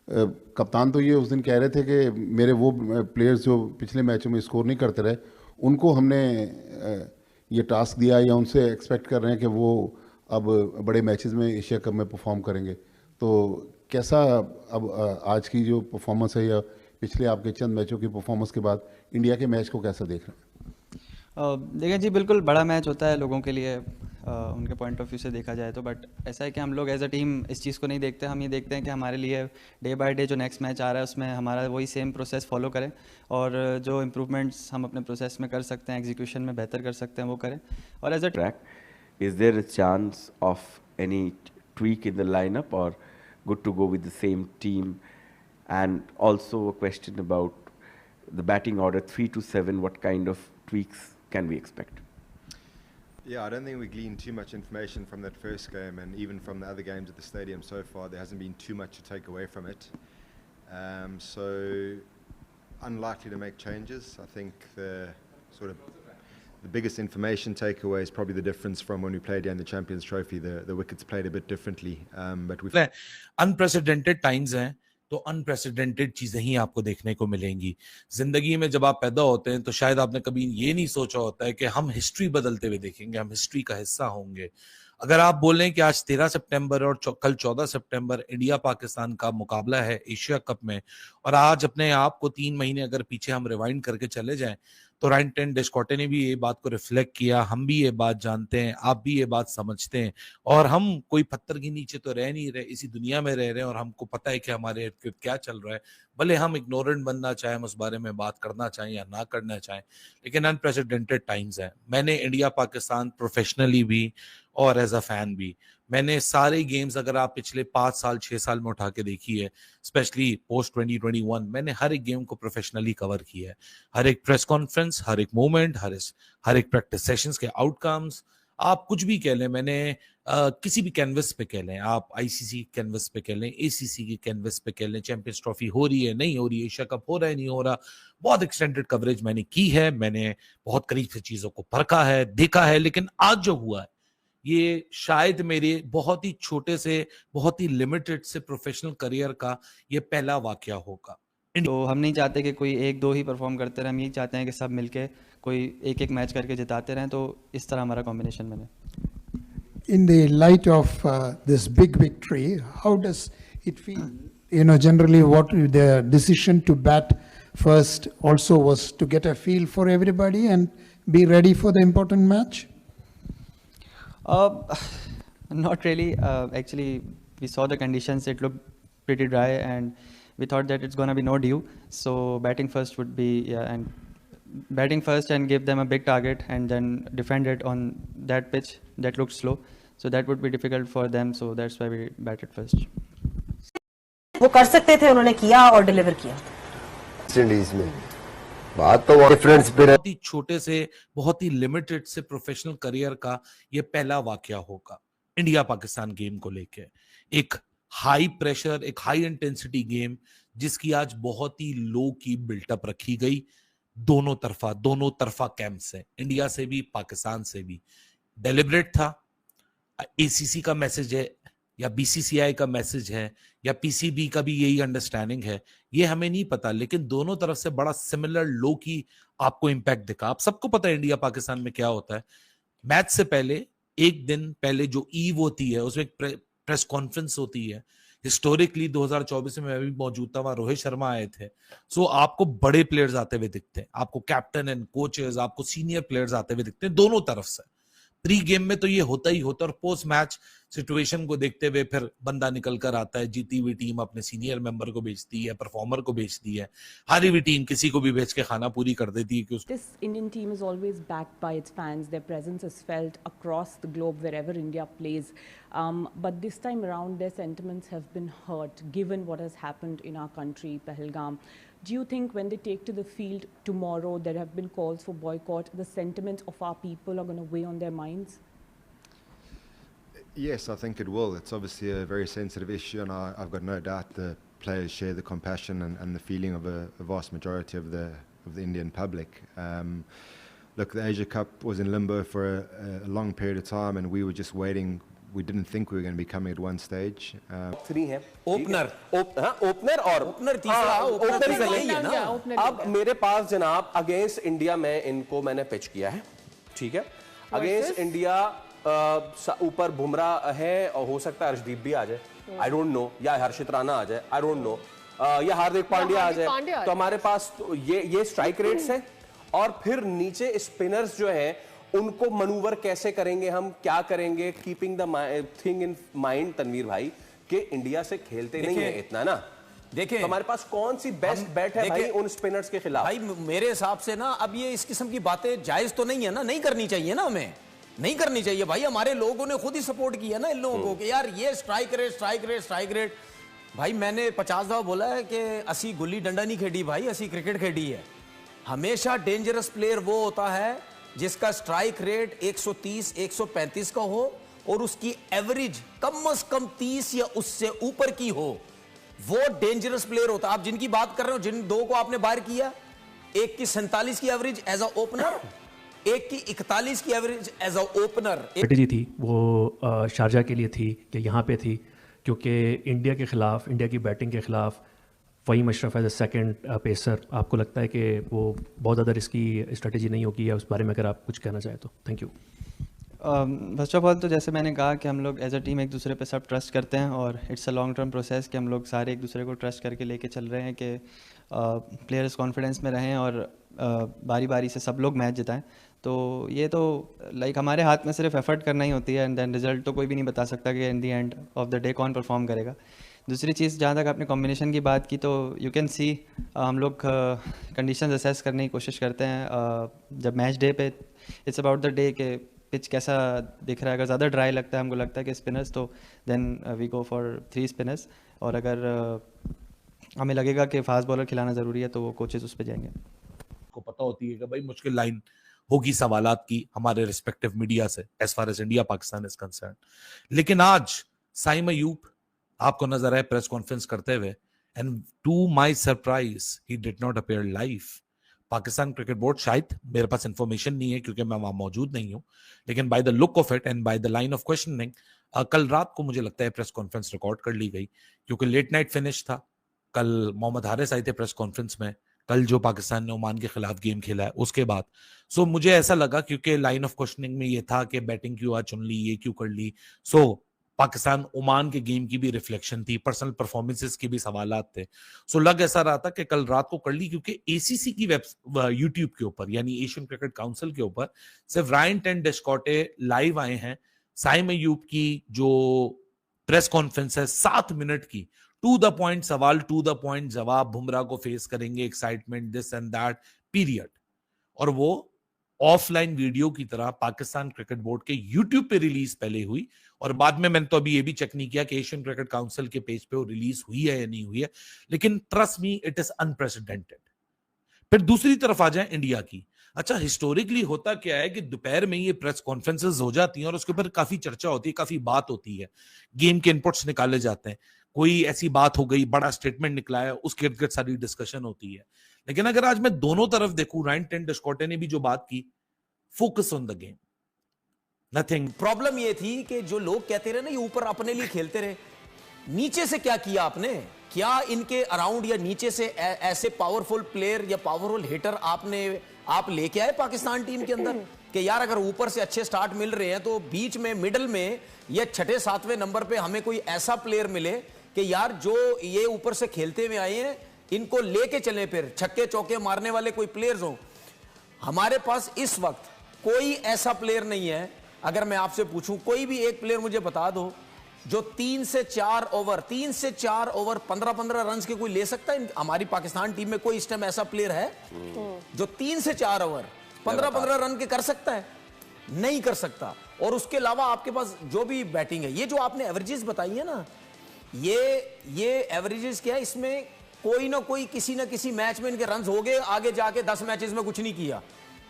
कप्तान तो ये उस दिन कह रहे थे कि मेरे वो प्लेयर्स जो पिछले मैचों में स्कोर नहीं करते रहे, उनको हमने ये टास्क दिया या उनसे एक्सपेक्ट कर रहे हैं कि वो अब बड़े मैचेस में एशिया कप में परफॉर्म करेंगे। तो कैसा अब आज की जो परफॉर्मेंस है या पिछले आपके चंद मैचों की परफॉर्मेंस के बाद इंडिया के मैच को कैसा देख रहे हैं? देखिए जी, बिल्कुल बड़ा मैच होता है लोगों के लिए, उनके पॉइंट ऑफ व्यू से देखा जाए तो। बट ऐसा है कि हम लोग एज अ टीम इस चीज़ को नहीं देखते। हम ये देखते हैं कि हमारे लिए डे बाय डे जो नेक्स्ट मैच आ रहा है उसमें हमारा वही सेम प्रोसेस फॉलो करें, और जो इम्प्रूवमेंट्स हम अपने प्रोसेस में कर सकते हैं, एग्जीक्यूशन में बेहतर कर सकते हैं, वो करें। और as a Track. Is there a chance of any tweak in the lineup, or good to go with the same team? And also a question about the batting order 3 to 7. What kind of tweaks can we expect? Yeah, I don't think we gleaned too much information from that first game, and even from the other games at the stadium so far, there hasn't been too much to take away from it. So unlikely to make changes. I think the biggest information takeaway is probably the difference from when we played here in the Champions Trophy. The wickets played a bit differently, but we. Unprecedented times हैं, तो unprecedented चीजें ही आपको देखने को मिलेंगी जिंदगी में। जब आप पैदा होते हैं तो शायद आपने कभी ये नहीं सोचा होता है कि हम हिस्ट्री बदलते हुए देखेंगे, हम हिस्ट्री का हिस्सा होंगे। अगर आप बोलें कि आज 13 सितंबर और कल 14 सितंबर इंडिया पाकिस्तान का मुकाबला है एशिया कप में, और आज अपने आप को 3 महीने अगर पीछे हम रिवाइंड करके चले जाएं, तो रायन डिस्कॉटे ने भी ये बात को रिफ्लेक्ट किया। हम भी ये बात जानते हैं, आप भी ये बात समझते हैं, और हम कोई पत्थर के नीचे तो रह नहीं रहे, इसी दुनिया में रह रहे हैं, और हमको पता है कि हमारे इर्द गिर्द क्या चल रहा है। भले हम इग्नोरेंट बनना चाहें, हम उस बारे में बात करना चाहें या ना करना चाहें, लेकिन अनप्रेसिडेंटेड टाइम्स है। मैंने इंडिया पाकिस्तान प्रोफेशनली भी और एज अ फैन भी, मैंने सारे गेम्स अगर आप पिछले 5 साल 6 साल में उठा के देखी है, स्पेशली पोस्ट 2021, मैंने हर एक गेम को प्रोफेशनली कवर किया है। हर एक प्रेस कॉन्फ्रेंस, हर एक मोमेंट, हर एक प्रैक्टिस सेशंस के आउटकम्स, आप कुछ भी कह लें, मैंने किसी भी कैनवस पे कह लें, आप आईसीसी कैनवस पे कह लें, एसीसी की कैनवस पे कह लें, चैंपियंस ट्रॉफी हो रही है नहीं हो रही है, एशिया कप हो रहा है नहीं हो रहा, बहुत एक्सटेंडेड कवरेज मैंने की है, मैंने बहुत करीब से चीजों को परखा है, देखा है। लेकिन आज जो हुआ है, ये शायद मेरे बहुत ही छोटे से, बहुत ही लिमिटेड से प्रोफेशनल करियर का ये पहला वाकया होगा। तो हम नहीं चाहते कि कोई एक दो ही परफॉर्म करते रहे, हम यही चाहते हैं कि सब मिलके कोई एक एक मैच करके जिताते रहें। तो इस तरह हमारा कॉम्बिनेशन बने। In the light of this big victory, how does it feel? You know, generally what the decision to bat first also was to get a feel for everybody and be ready for the important match? Not really. Actually, we saw the conditions. It looked pretty dry, and we thought that it's gonna be no dew. So batting first would be, and batting first and give them a big target, and then defend it on that pitch that looked slow. So that would be difficult for them. So that's why we batted first. वो कर सकते थे, उन्होंने किया और deliver किया। Indies में बात तो डिफरेंस पे बहुत ही छोटे से, बहुत ही लिमिटेड से प्रोफेशनल करियर का ये पहला वाकया होगा इंडिया पाकिस्तान गेम को लेके। एक हाई प्रेशर, एक हाई इंटेंसिटी गेम जिसकी आज बहुत ही लो की बिल्टअप रखी गई, दोनों तरफा कैंप से, इंडिया से भी पाकिस्तान से भी। डेलिब्रेट था, एसीसी का मैसेज है या बीसीसीआई का मैसेज है या पीसीबी का भी यही अंडरस्टैंडिंग है, ये हमें नहीं पता, लेकिन दोनों तरफ से बड़ा सिमिलर लो की आपको इंपैक्ट दिखा। आप सबको पता है इंडिया पाकिस्तान में क्या होता है, मैच से पहले एक दिन पहले जो ईव होती है उसमें प्रेस कॉन्फ्रेंस होती है। हिस्टोरिकली 2024 में मैं भी मौजूद था, वहां रोहित शर्मा आए थे। सो आपको बड़े प्लेयर्स आते हुए दिखते हैं, आपको कैप्टन एंड कोचेस, आपको सीनियर प्लेयर्स आते हुए दिखते हैं दोनों तरफ से। प्री गेम में तो ये होता ही होता है, और पोस्ट मैच सिचुएशन को देखते हुए फिर बंदा निकल कर आता है। जीती हुई टीम अपने सीनियर मेंबर को भेजती है, परफॉर्मर को भेजती है, हारी हुई टीम किसी को भी भेज के खाना पूरी कर देती है कि This Indian team is always backed by its fans. Their presence is felt across the globe wherever India plays. But this time around, their sentiments have been hurt given what has happened in our country, Pahalgam. Do you think when they take to the field tomorrow, there have been calls for boycott, the sentiments of our people are going to weigh on their minds? Yes, I think it will. It's obviously a very sensitive issue, and I've got no doubt the players share the compassion and the feeling of a vast majority of the Indian public. Look, the Asia Cup was in limbo for a long period of time, and we were just waiting we didn't think we were going to be coming at one stage. 3 है opener opener और opener तीसरा opener opener नहीं है ना। अब मेरे पास जनाब against India में इनको मैंने पिच किया है, ठीक है। अगेंस्ट इंडिया ऊपर बुमराह है और हो सकता है अर्शदीप भी आ जाए, आई डोंट नो, या हर्षित राणा आ जाए, आई डोंट नो, या हार्दिक पांड्या आ जाए। तो हमारे पास तो ये स्ट्राइक रेट्स हैं, और फिर नीचे स्पिनर्स जो हैं उनको मनूवर कैसे करेंगे, हम क्या करेंगे, keeping the thing in mind Tanveer भाई कि इंडिया से खेलते नहीं है इतना ना। देखिए तो हमारे पास कौन सी बेस्ट बैट है भाई उन स्पिनर्स के खिलाफ? भाई मेरे हिसाब से ना अब ये इस किस्म की बातें जायज तो नहीं है ना, नहीं करनी चाहिए ना, हमें नहीं करनी चाहिए भाई। हमारे लोगों ने खुद ही सपोर्ट किया ना इन लोगों को कि यार ये स्ट्राइक रेट। भाई मैंने 50 दफा बोला है कि असी गुल्ली डंडा नहीं खेडी भाई, असी क्रिकेट खेडी है। हमेशा डेंजरस प्लेयर वो होता है जिसका स्ट्राइक रेट 130 135 का हो और उसकी एवरेज कम से कम 30 या उससे ऊपर की हो, वो डेंजरस प्लेयर होता है। आप जिनकी बात कर रहे हो, जिन दो को आपने बाहर किया, एक की 47 की एवरेज एज अ ओपनर, एक की 41 की average as a opener. Strategy थी वो शारजा के लिए थी कि यहाँ पे थी, क्योंकि इंडिया के खिलाफ, इंडिया की बैटिंग के खिलाफ Faheem Ashraf as a second pacer, आपको लगता है कि वो बहुत ज़्यादा रिस्की स्ट्रेटजी नहीं होगी, या उस बारे में अगर आप कुछ कहना चाहें तो? Thank you. First of all तो जैसे मैंने कहा कि हम लोग एज अ टीम एक दूसरे पे सब ट्रस्ट करते हैं, और it's a long term process कि हम लोग सारे एक दूसरे को ट्रस्ट करके लेके चल रहे हैं कि प्लेयर्स कॉन्फिडेंस में रहें और बारी बारी से सब लोग मैच जिताएं। तो ये तो लाइक हमारे हाथ में सिर्फ एफर्ट करना ही होती है, एंड देन रिजल्ट तो कोई भी नहीं बता सकता कि in the end of the day कौन परफॉर्म करेगा। दूसरी चीज़, जहाँ तक आपने कॉम्बिनेशन की बात की, तो यू कैन सी हम लोग कंडीशंस असेस करने की कोशिश करते हैं जब मैच डे पे। इट्स अबाउट द डे के पिच कैसा दिख रहा है। अगर ज़्यादा ड्राई लगता है, हमको लगता है कि स्पिनर्स, तो then we go for 3 spinners, और अगर हमें लगेगा कि फास्ट बॉलर खिलाना ज़रूरी है तो वो कोचेस उस पर जाएंगे। को पता होती है कि भाई मुश्किल लाइन होगी सवालात की हमारे रिस्पेक्टिव मीडिया से as far as India Pakistan is concern. लेकिन आज साइम अयूब आपको नजर आए प्रेस कॉन्फ्रेंस करते हुए, and to my surprise he did not appear live. Pakistan cricket board, शायद मेरे पास इंफॉर्मेशन नहीं है क्योंकि मैं वहां मौजूद नहीं हूं, लेकिन by the look of it and by the line of questioning, कल रात को मुझे लगता है प्रेस कॉन्फ्रेंस रिकॉर्ड कर ली गई, क्योंकि लेट नाइट फिनिश था। कल मोहम्मद हारिस आए थे प्रेस कॉन्फ्रेंस में, कल जो पाकिस्तान ने ओमान के खिलाफ गेम खेला है उसके बाद। सो मुझे ऐसा लगा, क्योंकि लाइन ऑफ क्वेश्चनिंग में ये था कि बैटिंग क्यों आज चुन ली, ये क्यों कर ली। सो पाकिस्तान ओमान के गेम की भी रिफ्लेक्शन थी, पर्सनल परफॉर्मेंसेस के भी सवालात थे। सो लग ऐसा रहा था कि कल रात को कर ली, क्योंकि एसीसी की यूट्यूब के ऊपर, यानी एशियन क्रिकेट काउंसिल के ऊपर, सिर्फ रायन टेन डिस्कॉटे लाइव आए हैं। साइम अयूब की जो प्रेस कॉन्फ्रेंस है 7 मिनट की, टू द पॉइंट सवाल, टू द पॉइंट जवाब, बुमराह को फेस करेंगे, excitement, this and that, period. और वो ऑफलाइन वीडियो की तरह पाकिस्तान क्रिकेट बोर्ड के यूट्यूब पे रिलीज पहले हुई, और बाद में मैंने तो अभी ये भी चेक नहीं किया कि एशियन क्रिकेट काउंसिल के पेज पे वो रिलीज हुई है या नहीं हुई है, लेकिन trust me it is unprecedented. फिर दूसरी तरफ आ जाए इंडिया की। अच्छा, हिस्टोरिकली होता क्या है कि दोपहर में ये प्रेस कॉन्फ्रेंसेस हो जाती हैं और उसके ऊपर काफी चर्चा होती है, काफी बात होती है, गेम के इनपुट्स निकाले जाते हैं, कोई ऐसी बात हो गई, बड़ा स्टेटमेंट निकला है, उसके इर्द गिर्द सारी डिस्कशन होती है। लेकिन अगर आज मैं दोनों तरफ देखूं, रायन टेन डिस्कॉटे ने भी जो बात की, focus on the game, nothing. Problem ये थी कि जो लोग कहते रहे ना ये ऊपर अपने लिए खेलते रहे, नीचे से क्या किया आपने? क्या इनके अराउंड या नीचे से ऐसे पावरफुल प्लेयर या पावरफुल हिटर आप लेके आए पाकिस्तान टीम के अंदर कि यार अगर ऊपर से अच्छे स्टार्ट मिल रहे हैं तो बीच में, मिडल में या 6-7वें नंबर पे हमें कोई ऐसा प्लेयर मिले कि यार जो ये ऊपर से खेलते हुए आए हैं इनको लेके चले, फिर छक्के चौके मारने वाले कोई प्लेयर्स हो। हमारे पास इस वक्त कोई ऐसा प्लेयर नहीं है। अगर मैं आपसे पूछूं कोई भी एक प्लेयर मुझे बता दो जो 3 से 4 ओवर 15-15 रन के कोई ले सकता है? हमारी पाकिस्तान टीम में कोई इस टाइम ऐसा प्लेयर है जो 3 से 4 ओवर 15-15 रन के कर सकता है? नहीं कर सकता। और उसके अलावा आपके पास जो भी बैटिंग है, ये जो आपने एवरेजेस बताई है ना, ये एवरेजेस क्या है, इसमें कोई ना कोई किसी ना किसी मैच में इनके रन हो गए, आगे जाके 10 मैचेस में कुछ नहीं किया,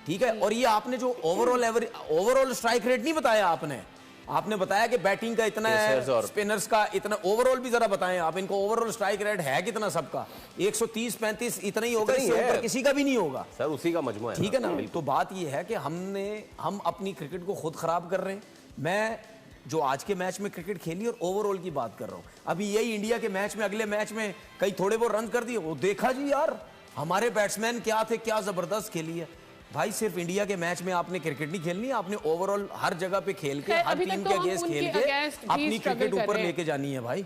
ठीक है। और ये आपने जो ओवरऑल स्ट्राइक रेट नहीं बताया, आपने बताया कि बैटिंग का इतना है, स्पिनर्स का इतना, ओवरऑल भी जरा बताएं आप इनको, ओवरऑल स्ट्राइक रेट है कितना सबका? 130-35 इतना ही होगा, इससे ऊपर किसी का भी नहीं होगा सर, उसी का मजमूआ है, ठीक है ना। तो बात ये है कि हम अपनी क्रिकेट को खुद खराब कर रहे हैं। मैं जो आज के मैच में क्रिकेट खेली और ओवरऑल की बात कर रहा हूं। अभी यही इंडिया के मैच में, अगले मैच में कई थोड़े बहुत रन कर दिए, वो देखा जी यार हमारे बैट्समैन क्या थे, क्या जबरदस्त खेली है। भाई सिर्फ इंडिया के मैच में आपने क्रिकेट नहीं खेलनी, आपने ओवरऑल हर जगह पे खेल के, हर टीम के अगेंस्ट खेल के अपनी क्रिकेट ऊपर लेके जानी है भाई।